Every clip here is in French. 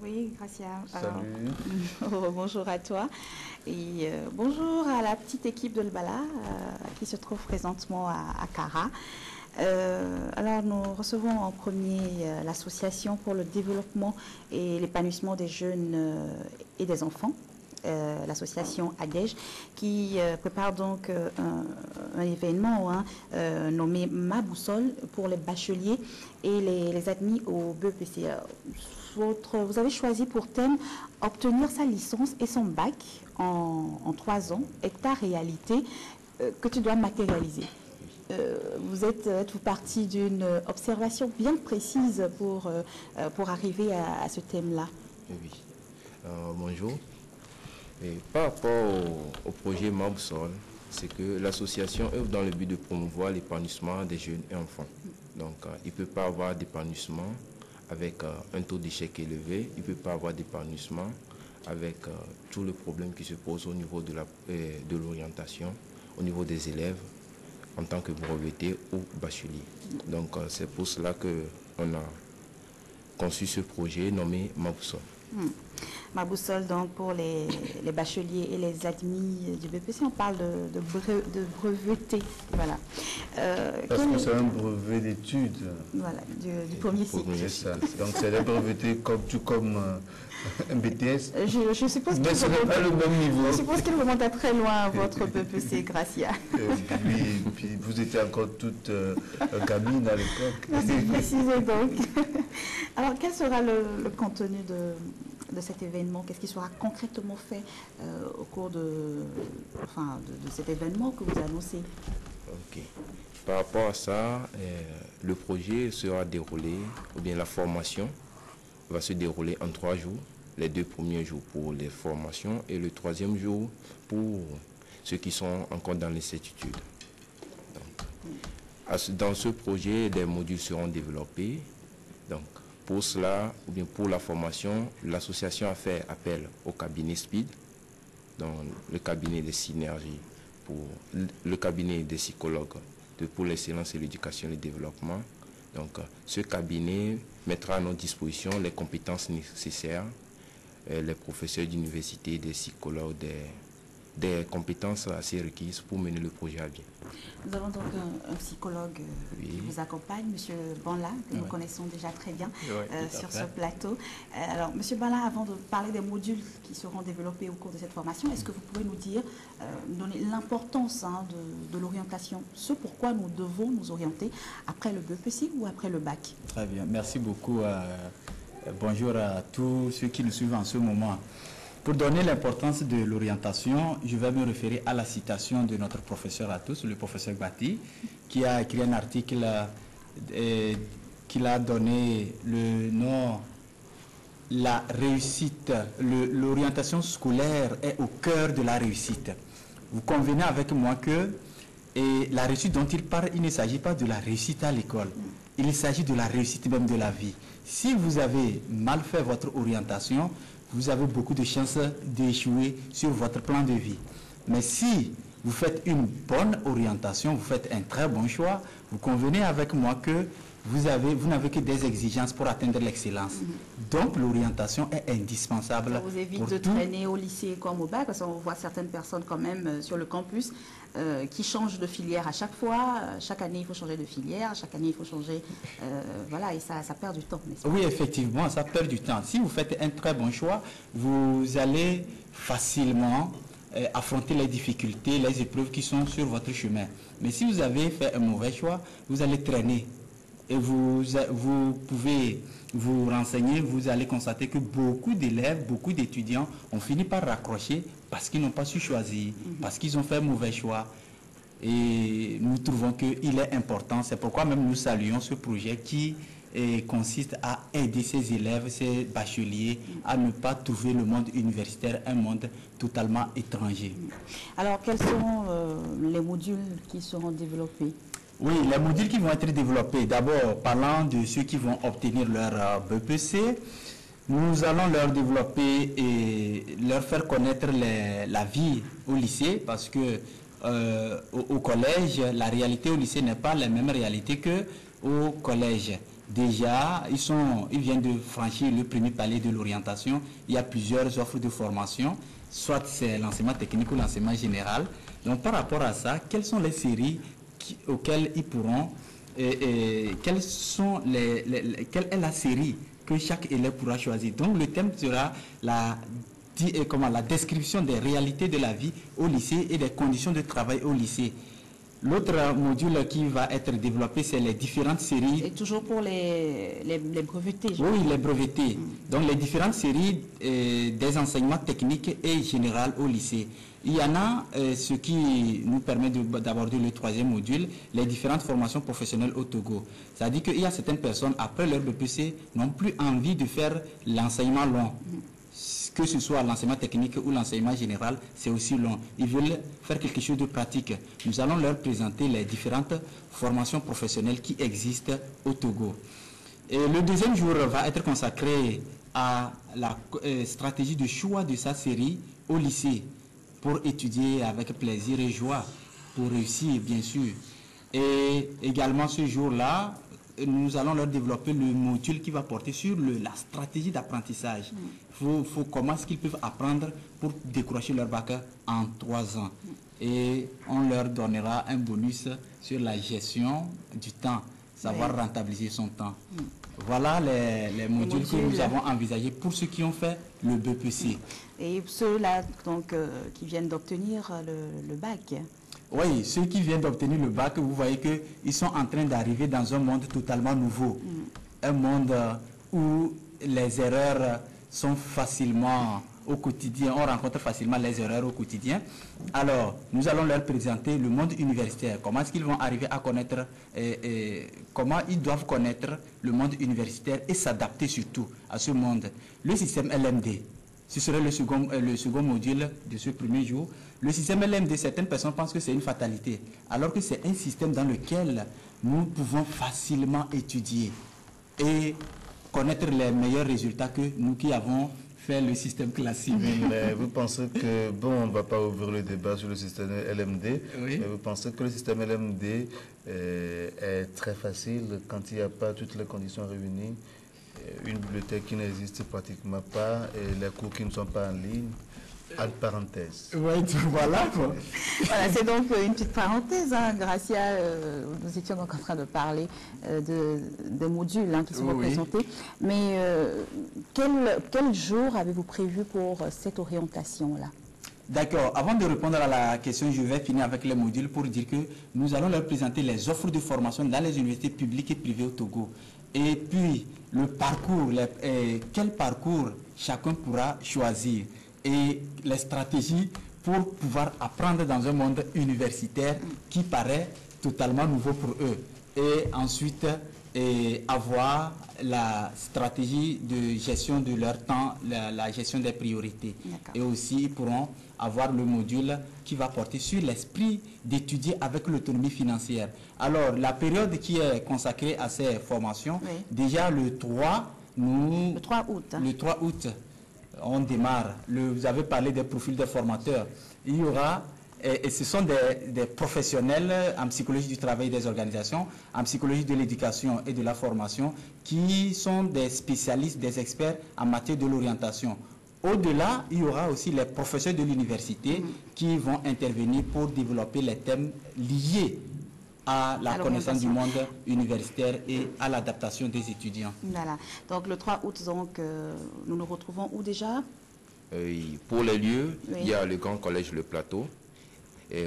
Oui, Gracia. Salut. Bonjour à toi et bonjour à la petite équipe de l'Bala qui se trouve présentement à Kara. Alors nous recevons en premier l'association pour le développement et l'épanouissement des jeunes et des enfants, l'association ADEJ, qui prépare donc un événement nommé Ma Boussole pour les bacheliers et les admis au BEPC. Vous avez choisi pour thème obtenir sa licence et son bac en 3 ans est ta réalité que tu dois matérialiser. Êtes-vous parti d'une observation bien précise pour arriver à ce thème-là? Oui. Bonjour. Et par rapport au projet Ma Boussole, c'est que l'association œuvre dans le but de promouvoir l'épanouissement des jeunes et enfants. Donc, il ne peut pas avoir d'épanouissement avec un taux d'échec élevé, il ne peut pas avoir d'épanouissement avec tous les problèmes qui se posent au niveau de l'orientation, au niveau des élèves, en tant que breveté ou bachelier. Donc, c'est pour cela qu'on a conçu ce projet nommé Ma Boussole. Ma Boussole, donc, pour les bacheliers et les admis du BPC, on parle de breveté. Voilà. Parce que c'est un brevet d'études. Voilà, du premier cycle. C'est ça. Donc, c'est des brevetés comme un BTS. Je suppose mais ce n'est pas le même niveau. Je suppose qu'il remonte à très loin, votre BPC, Gracia. Oui, puis vous étiez encore toute gamine à l'époque. Merci de préciser donc. Alors, quel sera le contenu de cet événement? Qu'est-ce qui sera concrètement fait au cours de cet événement que vous annoncez? Ok. Par rapport à ça, le projet sera déroulé, ou bien la formation va se dérouler en 3 jours. Les 2 premiers jours pour les formations et le 3e jour pour ceux qui sont encore dans l'incertitude. Dans ce projet, des modules seront développés. Donc, pour cela, ou bien pour la formation, l'association a fait appel au cabinet SPID, donc le cabinet de synergie, pour le cabinet des psychologues pour l'excellence et l'éducation et le développement. Donc, ce cabinet mettra à notre disposition les compétences nécessaires, les professeurs d'université, des psychologues, des compétences assez requises pour mener le projet à bien. Nous avons donc un psychologue qui vous accompagne, M. Banla, que nous connaissons déjà très bien sur ce plateau. Alors, M. Banla, avant de parler des modules qui seront développés au cours de cette formation, est-ce que vous pouvez nous dire, donner l'importance de l'orientation, ce pourquoi nous devons nous orienter après le BEPC ou après le bac? Très bien, merci beaucoup. Bonjour à tous ceux qui nous suivent en ce moment. Pour donner l'importance de l'orientation, je vais me référer à la citation de notre professeur à tous, le professeur Bati, qui a écrit un article qu'il a donné le nom « La réussite, l'orientation scolaire est au cœur de la réussite ». Vous convenez avec moi que la réussite dont il parle, il ne s'agit pas de la réussite à l'école, il s'agit de la réussite même de la vie. Si vous avez mal fait votre orientation, vous avez beaucoup de chances d'échouer sur votre plan de vie. Mais si vous faites une bonne orientation, vous faites un très bon choix, vous convenez avec moi que vous n'avez que des exigences pour atteindre l'excellence. Donc l'orientation est indispensable. Ça vous évite de traîner au lycée comme au bac, parce qu'on voit certaines personnes quand même sur le campus qui changent de filière à chaque fois. Chaque année, il faut changer de filière, chaque année, il faut changer... voilà, et ça perd du temps. Oui, effectivement, ça perd du temps. Si vous faites un très bon choix, vous allez facilement affronter les difficultés, les épreuves qui sont sur votre chemin. Mais si vous avez fait un mauvais choix, vous allez traîner. Et vous pouvez vous renseigner, vous allez constater que beaucoup d'élèves, beaucoup d'étudiants ont fini par raccrocher parce qu'ils n'ont pas su choisir, parce qu'ils ont fait un mauvais choix. Et nous trouvons qu'il est important, c'est pourquoi même nous saluons ce projet qui consiste à aider ces élèves, ces bacheliers, à ne pas trouver le monde universitaire un monde totalement étranger. Alors, quels sont les modules qui seront développés? Oui, les modules qui vont être développés, d'abord parlant de ceux qui vont obtenir leur BEPC, nous allons leur développer et leur faire connaître la vie au lycée, parce que au collège, la réalité au lycée n'est pas la même réalité qu'au collège. Déjà, ils viennent de franchir le premier palier de l'orientation. Il y a plusieurs offres de formation, soit c'est l'enseignement technique ou l'enseignement général. Donc, par rapport à ça, quelles sont les séries auxquelles ils pourront, quelle est la série que chaque élève pourra choisir. Donc, le thème sera la description des réalités de la vie au lycée et des conditions de travail au lycée. L'autre module qui va être développé, c'est les différentes séries. Et toujours pour les brevetés. Oui, les brevetés. Donc, les différentes séries des enseignements techniques et généraux au lycée. Il y en a ce qui nous permet d'aborder le troisième module, les différentes formations professionnelles au Togo. C'est-à-dire qu'il y a certaines personnes, après leur BPC, n'ont plus envie de faire l'enseignement long. Que ce soit l'enseignement technique ou l'enseignement général, c'est aussi long. Ils veulent faire quelque chose de pratique. Nous allons leur présenter les différentes formations professionnelles qui existent au Togo. Et le deuxième jour va être consacré à la stratégie de choix de sa série au lycée pour étudier avec plaisir et joie, pour réussir bien sûr. Et également ce jour-là, nous allons leur développer le module qui va porter sur la stratégie d'apprentissage. Comment est-ce qu'ils peuvent apprendre pour décrocher leur bac en 3 ans. Et on leur donnera un bonus sur la gestion du temps, savoir rentabiliser son temps. Voilà les modules que nous avons envisagés pour ceux qui ont fait le BPC. Et ceux-là qui viennent d'obtenir le bac. Oui, ceux qui viennent d'obtenir le bac, vous voyez qu'ils sont en train d'arriver dans un monde totalement nouveau. Un monde où les erreurs sont facilement au quotidien, on rencontre facilement les erreurs au quotidien. Alors, nous allons leur présenter le monde universitaire. Comment est-ce qu'ils vont arriver à connaître, comment ils doivent connaître le monde universitaire et s'adapter surtout à ce monde. Le système LMD, ce serait le second module de ce premier jour. Le système LMD, certaines personnes pensent que c'est une fatalité, alors que c'est un système dans lequel nous pouvons facilement étudier et connaître les meilleurs résultats que nous qui avons fait le système classique. Mais vous pensez que, on ne va pas ouvrir le débat sur le système LMD, oui. Mais vous pensez que le système LMD est très facile quand il n'y a pas toutes les conditions réunies, une bibliothèque qui n'existe pratiquement pas et les cours qui ne sont pas en ligne? Entre parenthèses. Oui, voilà. Voilà, c'est donc une petite parenthèse, Gracia. Nous étions donc en train de parler des modules qui sont représentés. Mais quel jour avez-vous prévu pour cette orientation-là? D'accord. Avant de répondre à la question, je vais finir avec les modules pour dire que nous allons leur présenter les offres de formation dans les universités publiques et privées au Togo. Et puis, le parcours, quel parcours chacun pourra choisir. Et les stratégies pour pouvoir apprendre dans un monde universitaire qui paraît totalement nouveau pour eux. Et ensuite, avoir la stratégie de gestion de leur temps, la gestion des priorités. Et aussi, ils pourront avoir le module qui va porter sur l'esprit d'étudier avec l'autonomie financière. Alors, la période qui est consacrée à ces formations, déjà le 3 août. Le 3 août. On démarre. Vous avez parlé des profils des formateurs. Il y aura, et ce sont des professionnels en psychologie du travail et des organisations, en psychologie de l'éducation et de la formation, qui sont des spécialistes, des experts en matière de l'orientation. Au-delà, il y aura aussi les professeurs de l'université qui vont intervenir pour développer les thèmes liés à la connaissance du monde universitaire et à l'adaptation des étudiants. Voilà. Donc le 3 août, nous nous retrouvons où déjà? Pour les lieux, il y a le Grand Collège Le Plateau,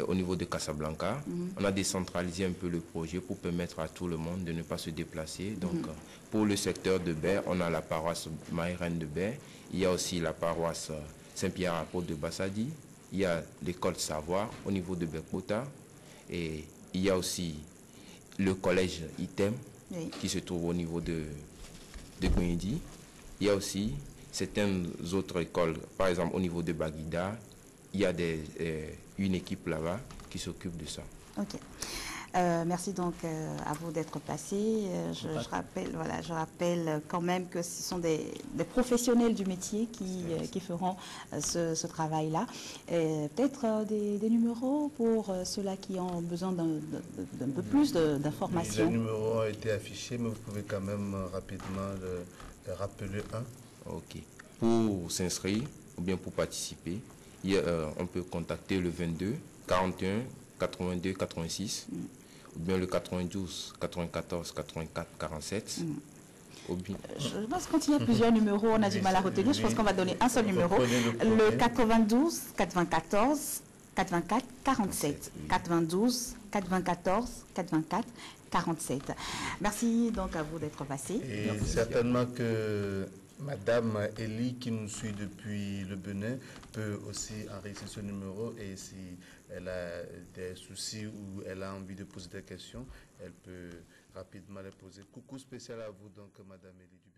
au niveau de Casablanca. On a décentralisé un peu le projet pour permettre à tout le monde de ne pas se déplacer. Donc pour le secteur de Baie, on a la paroisse Marie-Reine de Baie. Il y a aussi la paroisse Saint-Pierre-Apôtre de Bassadi. Il y a l'école Savoir au niveau de Bekota. Et il y a aussi le collège ITEM qui se trouve au niveau de Gouindi. Il y a aussi certaines autres écoles, par exemple au niveau de Baguida, il y a une équipe là-bas qui s'occupe de ça. Ok. Merci donc à vous d'être passé. Je rappelle quand même que ce sont des professionnels du métier qui feront ce travail-là. Peut-être des numéros pour ceux-là qui ont besoin d'un peu plus d'informations. Les numéros ont été affichés, mais vous pouvez quand même rapidement le rappeler un. Ok. Pour s'inscrire ou bien pour participer, on peut contacter le 22 41 82 86 ou bien le 92 94 84 47. Ou bien... Je pense que quand il y a plusieurs numéros, on a du mal à retenir. Je pense qu'on va donner un seul numéro. Le 92 94 84 47. 92 94 84 47. Merci donc à vous d'être passé. Et certainement que Madame Elie, qui nous suit depuis le Bénin, peut aussi enregistrer ce numéro, et si elle a des soucis ou elle a envie de poser des questions, elle peut rapidement les poser. Coucou spécial à vous donc, Madame Elie du Bénin.